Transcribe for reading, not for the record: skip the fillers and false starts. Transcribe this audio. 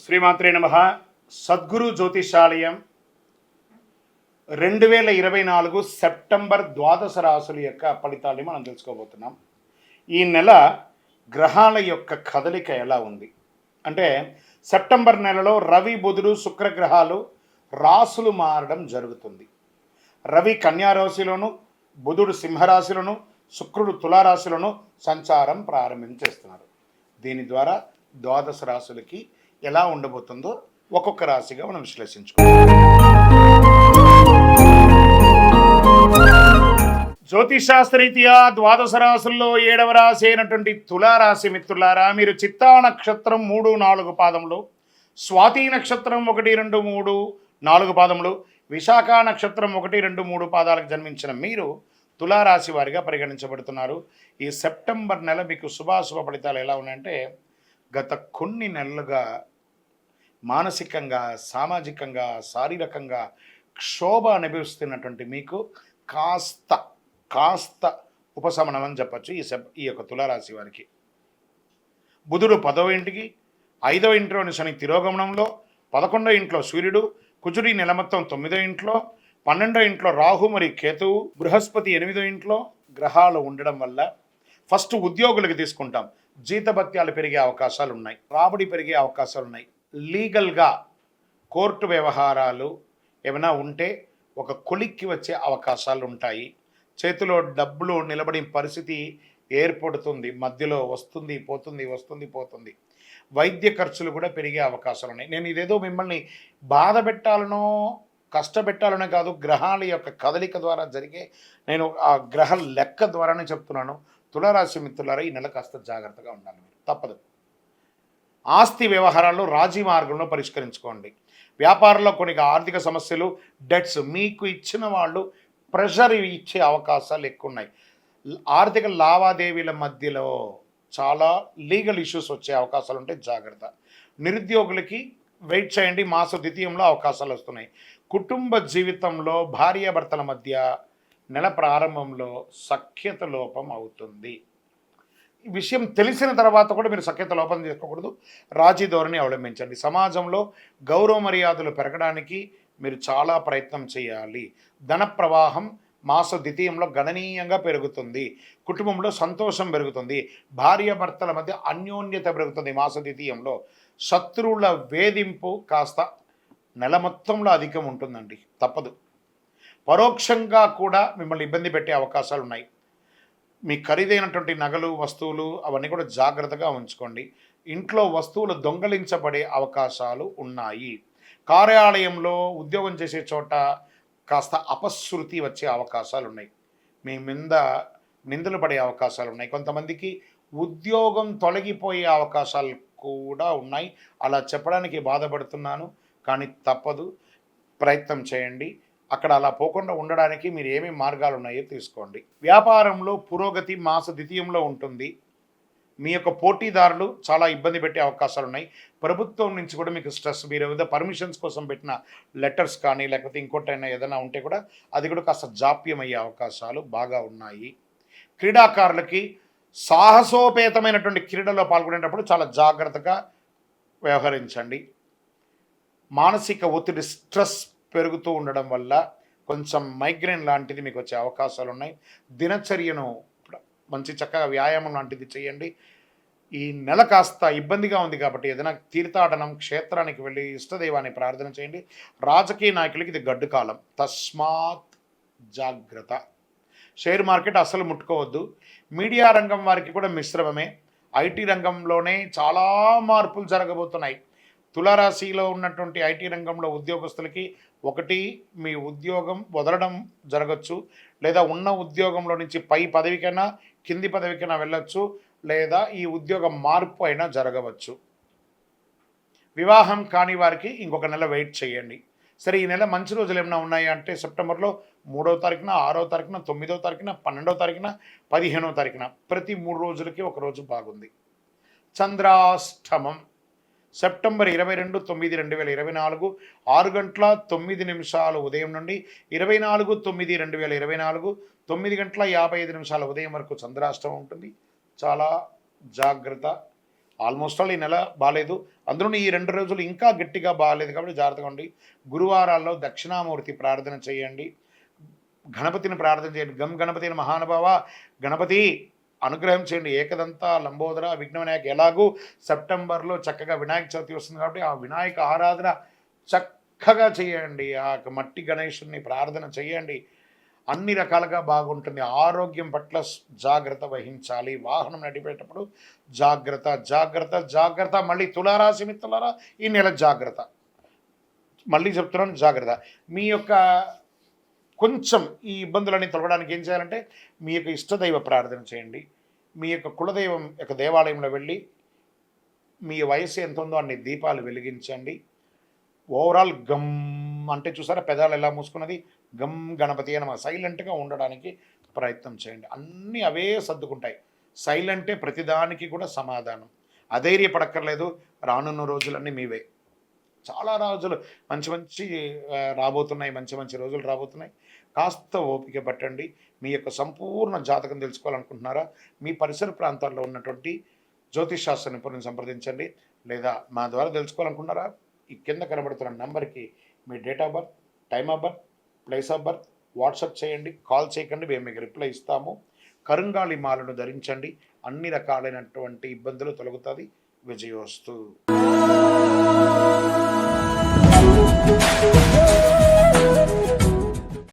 శ్రీమాత్రే నమః. సద్గురు జ్యోతిషాలయం 2024 సెప్టెంబర్ ద్వాదశ రాశుల యొక్క ఫలితాన్ని మనం తెలుసుకోబోతున్నాం. ఈ నెల గ్రహాల యొక్క కదలిక ఎలా ఉంది అంటే, సెప్టెంబర్ నెలలో రవి బుధుడు శుక్ర గ్రహాలు రాశులు మారడం జరుగుతుంది. రవి కన్యా రాశిలోను, బుధుడు సింహరాశిలోను, శుక్రుడు తులారాశిలోను సంచారం ప్రారంభించేస్తున్నారు. దీని ద్వారా ద్వాదశ రాశులకి ఎలా ఉండబోతుందో ఒక్కొక్క రాశిగా మనం విశ్లేషించుకుంటాం. జ్యోతిషాస్త్రరీత్యా ద్వాదశ రాశుల్లో 7వ రాశి అయినటువంటి తులారాశి మిత్రులారా, మీరు చిత్తా నక్షత్రం 3, 4 పాదములు, స్వాతి నక్షత్రం 1, 2, 3, 4 పాదములు, విశాఖ నక్షత్రం 1, 2, 3 పాదాలకు జన్మించిన మీరు తులారాశి వారిగా పరిగణించబడుతున్నారు. ఈ సెప్టెంబర్ నెల మీకు శుభాశుభ ఫలితాలు ఎలా ఉన్నాయంటే, గత కొన్ని నెలలుగా మానసికంగా, సామాజికంగా, శారీరకంగా క్షోభ అనుభవిస్తున్నటువంటి మీకు కాస్త ఉపశమనం అని చెప్పచ్చు ఈ యొక్క తులారాశి వారికి. బుధుడు 10వ ఇంటికి, 5వ ఇంట్లోని శని తిరోగమనంలో, 11వ ఇంట్లో సూర్యుడు, కుజుడి నెల మొత్తం 9వ ఇంట్లో, 12వ ఇంట్లో రాహు మరియు కేతువు, బృహస్పతి 8వ ఇంట్లో గ్రహాలు ఉండడం వల్ల ఫస్ట్ ఉద్యోగులకు తీసుకుంటాం. జీతభత్యాలు పెరిగే అవకాశాలు ఉన్నాయి, రాబడి పెరిగే అవకాశాలు ఉన్నాయి. లీగల్గా కోర్టు వ్యవహారాలు ఏమైనా ఉంటే ఒక కొలిక్కి వచ్చే అవకాశాలు ఉంటాయి. చేతిలో డబ్బులు నిలబడి పరిస్థితి ఏర్పడుతుంది, మధ్యలో వస్తుంది పోతుంది. వైద్య ఖర్చులు కూడా పెరిగే అవకాశాలు ఉన్నాయి. నేను ఇదేదో మిమ్మల్ని బాధ పెట్టాలనో కష్టపెట్టాలనో కాదు, గ్రహాల యొక్క కదలిక ద్వారా జరిగే, నేను ఆ గ్రహ లెక్క ద్వారానే చెప్తున్నాను. తులారాశి మిత్రులారా, ఈ నెల కాస్త జాగ్రత్తగా ఉండాలి. మీరు తప్పదు. ఆస్తి వ్యవహారాల్లో రాజీ మార్గంలో పరిష్కరించుకోండి. వ్యాపారంలో కొన్ని ఆర్థిక సమస్యలు, డెట్స్ మీకు ఇచ్చిన వాళ్ళు ప్రెషర్ ఇచ్చే అవకాశాలు ఎక్కువ ఉన్నాయి. ఆర్థిక లావాదేవీల మధ్యలో చాలా లీగల్ ఇష్యూస్ వచ్చే అవకాశాలు ఉంటే జాగ్రత్త. నిరుద్యోగులకి వెయిట్ చేయండి, మాస ద్వితీయంలో అవకాశాలు వస్తున్నాయి. కుటుంబ జీవితంలో భార్యాభర్తల మధ్య నెల ప్రారంభంలో సఖ్యత లోపం అవుతుంది. ఈ విషయం తెలిసిన తర్వాత కూడా మీరు సఖ్యత లోపం చేసుకోకూడదు, రాజీ ధోరణి అవలంబించండి. సమాజంలో గౌరవ మర్యాదలు పెరగడానికి మీరు చాలా ప్రయత్నం చేయాలి. ధన ప్రవాహం మాస ద్వితీయంలో గణనీయంగా పెరుగుతుంది. కుటుంబంలో సంతోషం పెరుగుతుంది. భార్యాభర్తల మధ్య అన్యోన్యత పెరుగుతుంది. మాస ద్వితీయంలో శత్రువుల వేధింపు కాస్త నెల మొత్తంలో అధికం ఉంటుందండి, తప్పదు. పరోక్షంగా కూడా మిమ్మల్ని ఇబ్బంది పెట్టే అవకాశాలు ఉన్నాయి. మీ ఖరీదైనటువంటి నగలు, వస్తువులు అవన్నీ కూడా జాగ్రత్తగా ఉంచుకోండి. ఇంట్లో వస్తువులు దొంగలించబడే అవకాశాలు ఉన్నాయి. కార్యాలయంలో ఉద్యోగం చేసే చోట కాస్త అపశృతి వచ్చే అవకాశాలు ఉన్నాయి. మీ మీద నిందలు పడే అవకాశాలు ఉన్నాయి. కొంతమందికి ఉద్యోగం తొలగిపోయే అవకాశాలు కూడా ఉన్నాయి. అలా చెప్పడానికి బాధపడుతున్నాను, కానీ తప్పదు, ప్రయత్నం చేయండి. అక్కడ అలా పోకుండా ఉండడానికి మీరు ఏమేమి మార్గాలు ఉన్నాయో తీసుకోండి. వ్యాపారంలో పురోగతి మాస ద్వితీయంలో ఉంటుంది. మీ యొక్క పోటీదారులు చాలా ఇబ్బంది పెట్టే అవకాశాలు ఉన్నాయి. ప్రభుత్వం నుంచి కూడా మీకు స్ట్రెస్, మీరు ఏదో పర్మిషన్స్ కోసం పెట్టిన లెటర్స్ కానీ లేకపోతే ఇంకోటైనా ఏదైనా ఉంటే కూడా అది కూడా కాస్త జాప్యం అయ్యే అవకాశాలు బాగా ఉన్నాయి. క్రీడాకారులకి సాహసోపేతమైనటువంటి క్రీడలో పాల్గొనేటప్పుడు చాలా జాగ్రత్తగా వ్యవహరించండి. మానసిక ఒత్తిడి, స్ట్రెస్ పెరుగుతూ ఉండడం వల్ల కొంచెం మైగ్రేన్ లాంటిది మీకు వచ్చే అవకాశాలు ఉన్నాయి. దినచర్యను మంచి చక్కగా వ్యాయామం లాంటిది చేయండి. ఈ నెల కాస్త ఇబ్బందిగా ఉంది కాబట్టి ఏదైనా తీర్థాటనం, క్షేత్రానికి వెళ్ళి ఇష్టదైవాన్ని ప్రార్థన చేయండి. రాజకీయ నాయకులకి ఇది గడ్డు కాలం, తస్మాత్ జాగ్రత్త. షేర్ మార్కెట్ అసలు ముట్టుకోవద్దు. మీడియా రంగం వారికి కూడా మిశ్రమమే. ఐటీ రంగంలోనే చాలా మార్పులు జరగబోతున్నాయి. తులారాశిలో ఉన్నటువంటి ఐటీ రంగంలో ఉద్యోగస్తులకి ఒకటి, మీ ఉద్యోగం వదలడం జరగచ్చు, లేదా ఉన్న ఉద్యోగంలో నుంచి పై పదవికైనా కింది పదవికైనా వెళ్ళొచ్చు, లేదా ఈ ఉద్యోగం మార్పు అయినా జరగవచ్చు. వివాహం కాని వారికి ఇంకొక నెల వెయిట్ చేయండి. సరే, ఈ నెల మంచి రోజులు ఏమైనా ఉన్నాయి అంటే, సెప్టెంబర్లో 3వ తారీఖున, 6వ తారీఖున, 9వ తారీఖున, 12వ తారీఖున, 15వ తారీఖున ప్రతి 3 రోజులకి ఒక రోజు బాగుంది. చంద్రాష్టమం సెప్టెంబర్ 22, 9, 2024 6:09 ఉదయం నుండి 24, 9, 2024 9:55 ఉదయం వరకు చంద్రాష్టమం ఉంటుంది. చాలా జాగ్రత్త. ఆల్మోస్ట్ ఆల్ ఈ నెల బాగాలేదు. అందులో ఈ 2 రోజులు ఇంకా గట్టిగా బాగాలేదు కాబట్టి జాగ్రత్తగా ఉండి. గురువారాల్లో దక్షిణామూర్తి ప్రార్థన చేయండి. గణపతిని ప్రార్థన చేయండి. గం గణపతిని మహానుభావ, గణపతి అనుగ్రహం చేయండి. ఏకదంత లంబోదర విఘ్నవినాయక. ఎలాగూ సెప్టెంబర్లో చక్కగా వినాయక చవితి వస్తుంది కాబట్టి ఆ వినాయక ఆరాధన చక్కగా చేయండి. ఆ మట్టి గణేశుని ప్రార్థన చేయండి. అన్ని రకాలుగా బాగుంటుంది. ఆరోగ్యం పట్ల జాగ్రత్త వహించాలి. వాహనం నడిపేటప్పుడు జాగ్రత్త జాగ్రత్త జాగ్రత్త. మళ్ళీ తులారాశి మిత్రులారా, ఈ నెల జాగ్రత్త. మళ్ళీ చెప్తున్నాను, జాగ్రత్త. మీ యొక్క కొంచెం ఈ ఇబ్బందులన్నీ తొలగడానికి ఏం చేయాలంటే మీ యొక్క ఇష్టదైవ ప్రార్థన చేయండి. మీ యొక్క కులదైవం యొక్క దేవాలయంలో వెళ్ళి మీ వయసు ఎంత ఉందో అన్ని దీపాలు వెలిగించండి. ఓవరాల్ గమ్ అంటే చూసారా పెదాలు ఎలా మూసుకున్నది, గమ్ గణపతి అని సైలెంట్గా ఉండడానికి ప్రయత్నం చేయండి. అన్నీ అవే సర్దుకుంటాయి. సైలెంటే ప్రతిదానికి కూడా సమాధానం. అధైర్యపడక్కర్లేదు. రానున్న రోజులన్నీ మీవే. చాలా రోజులు మంచి మంచి రాబోతున్నాయి. మంచి మంచి రోజులు రాబోతున్నాయి. కాస్త ఓపిక పట్టండి. మీ యొక్క సంపూర్ణ జాతకం తెలుసుకోవాలనుకుంటున్నారా? మీ పరిసర ప్రాంతాల్లో ఉన్నటువంటి జ్యోతిష్ శాస్త్ర నిపుణులను సంప్రదించండి. లేదా మా ద్వారా తెలుసుకోవాలనుకుంటున్నారా? ఈ కింద కనబడుతున్న నంబర్కి మీ date of birth, time of birth, place of birth WhatsApp చేయండి. కాల్ చేయకండి, మేము మీకు రిప్లై ఇస్తాము. కరుంగాళి మాలను ధరించండి. అన్ని రకాలైనటువంటి ఇబ్బందులు తొలగుతుంది. విజయోస్తు.